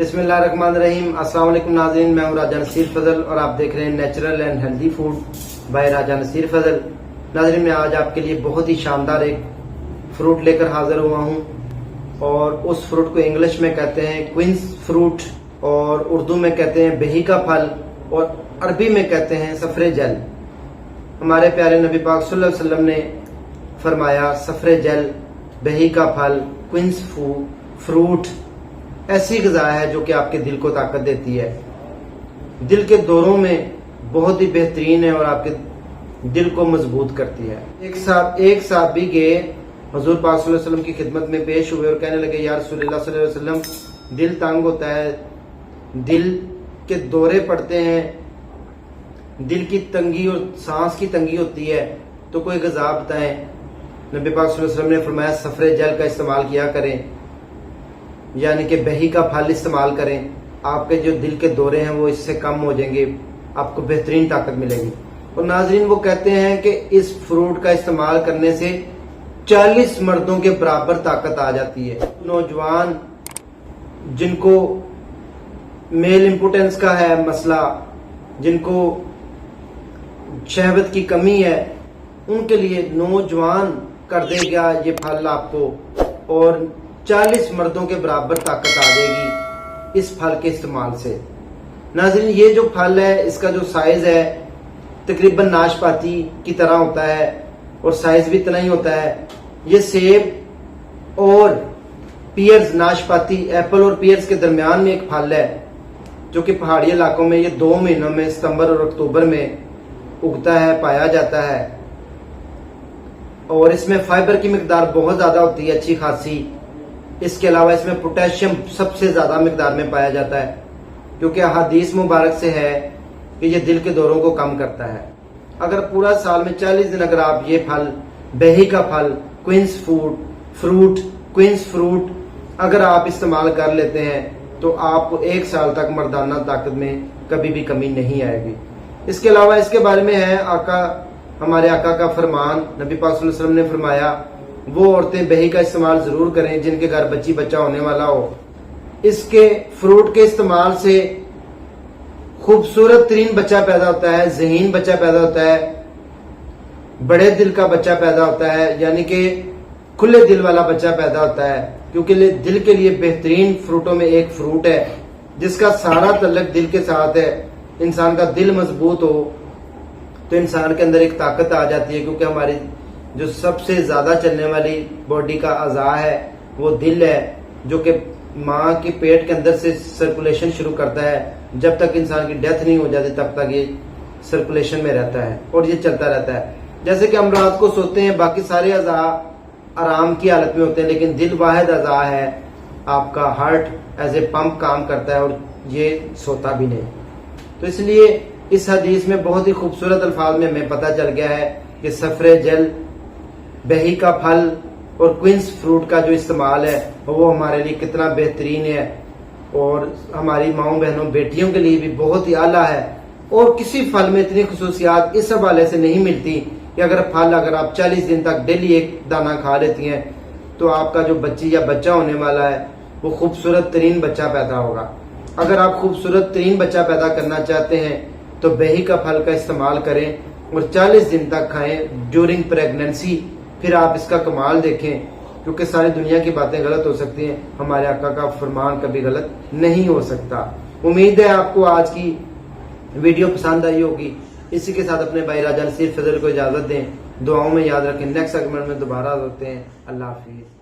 बिस्मिल्लाहिर्रहमानिर्रहीम। अस्सलाम वालेकुम नाज़रीन, मैं हूं राजा नसीर फजल और आप देख रहे हैं natural and healthy food by Raja Naseer Fazal. नाज़रीन, मैं आज आपके लिए बहुत ही शानदार एक फ्रूट लेकर हाजिर हुआ हूं और उस फ्रूट को इंग्लिश में कहते हैं क्वींस फ्रूट और उर्दू में कहते हैं बेही का फल और अरबी में कहते हैं सफरे जल। हमारे प्यारे नबी पाक सल्लल्लाहु अलैहि वसल्लम ने फरमाया सफरे जल, बेही का फल, क्वींस फ्रूट ऐसी ग़िज़ा है जो कि आपके दिल को ताकत देती है, दिल के दौरों में बहुत ही बेहतरीन है और आपके दिल को मजबूत करती है। एक साहबी गए हुजूर पाक सल्लल्लाहु अलैहि वसल्लम की खिदमत में पेश हुए और कहने लगे, या रसूलुल्लाह सल्लल्लाहु अलैहि वसल्लम, दिल तंग होता है, दिल के दौरे पड़ते हैं, दिल की तंगी और सांस की तंगी होती है, तो कोई ग़िज़ा बताएं। नबी पाक सल्लल्लाहु अलैहि वसल्लम ने फरमाया सफरे जल का इस्तेमाल किया करें, यानी कि बही का फल इस्तेमाल करें। आपके जो दिल के दौरे हैं वो इससे कम हो जाएंगे, आपको बेहतरीन ताकत मिलेगी। और नाजरीन, वो कहते हैं कि इस फ्रूट का इस्तेमाल करने से 40 मर्दों के बराबर ताकत आ जाती है। नौजवान जिनको मेल इम्पोर्टेंस का है मसला, जिनको शहवत की कमी है, उनके लिए नौजवान कर देगा ये फल आपको और 40 मर्दों के बराबर ताकत आ जाएगी इस फल के इस्तेमाल से। नाज़रीन, ये जो फल है इसका जो साइज है तकरीबन नाशपाती की तरह होता है और साइज भी इतना ही होता है। ये सेब और पियर्स, नाशपाती एप्पल और पियर्स के दरमियान में एक फल है जो कि पहाड़ी इलाकों में ये 2 महीनों में सितंबर और अक्टूबर में उगता है, पाया जाता है और इसमें फाइबर की मिकदार बहुत ज्यादा होती है, अच्छी खासी। इसके अलावा इसमें पोटेशियम सबसे ज्यादा मिकदार में पाया जाता है, क्योंकि हदीस मुबारक से है कि ये दिल के दौरों को कम करता है। अगर पूरा साल में 40 दिन अगर आप ये फल, बेही का फल, क्वींस फ्रूट अगर आप इस्तेमाल कर लेते हैं तो आपको 1 साल तक मर्दाना ताकत में कभी भी कमी नहीं आएगी। इसके अलावा इसके बारे में है हमारे आका का फरमान, नबी पाक सल्लल्लाहु अलैहि वसल्लम ने फरमाया, वो औरतें बही का इस्तेमाल जरूर करें जिनके घर बच्चा होने वाला हो। इसके फ्रूट के इस्तेमाल से खूबसूरत तरीन बच्चा पैदा होता है, ज़हीन बच्चा पैदा होता है, बड़े दिल का बच्चा पैदा होता है, यानी कि खुले दिल वाला बच्चा पैदा होता है, क्योंकि दिल के लिए बेहतरीन फ्रूटों में एक फ्रूट है जिसका सारा तल्लक दिल के साथ है। इंसान का दिल मजबूत हो तो इंसान के अंदर एक ताकत आ जाती है, क्योंकि हमारी जो सबसे ज्यादा चलने वाली बॉडी का अज़ा है वो दिल है, जो कि माँ के पेट के अंदर से सर्कुलेशन शुरू करता है। जब तक इंसान की डेथ नहीं हो जाती तब तक ये सर्कुलेशन में रहता है और ये चलता रहता है। जैसे कि हम रात को सोते हैं, बाकी सारे अज़ा आराम की हालत में होते हैं, लेकिन दिल वाहिद अज़ा है, आपका हार्ट एज ए पंप काम करता है और ये सोता भी नहीं। तो इसलिए इस हदीस में बहुत ही खूबसूरत अल्फाज में हमें पता चल गया है कि सफरे जल, बही का फल और क्वींस फ्रूट का जो इस्तेमाल है वो हमारे लिए कितना बेहतरीन है और हमारी माओ बहनों बेटियों के लिए भी बहुत ही आला है। और किसी फल में इतनी खुसूसियात इस हवाले से नहीं मिलती कि अगर आप 40 दिन तक डेली एक दाना खा लेती हैं तो आपका जो बच्ची या बच्चा होने वाला है वो खूबसूरत तरीन बच्चा पैदा होगा। अगर आप खूबसूरत तरीन बच्चा पैदा करना चाहते हैं तो बही का फल का इस्तेमाल करें और 40 दिन तक खाएं ड्यूरिंग प्रेगनेंसी, फिर आप इसका कमाल देखें, क्योंकि सारी दुनिया की बातें गलत हो सकती हैं, हमारे आका का फरमान कभी गलत नहीं हो सकता। उम्मीद है आपको आज की वीडियो पसंद आई होगी। इसी के साथ अपने भाई राजा नसीर फजल को इजाजत दें, दुआओं में याद रखें। नेक्स्ट सेगमेंट में दोबारा होते हैं। अल्लाह हाफिज।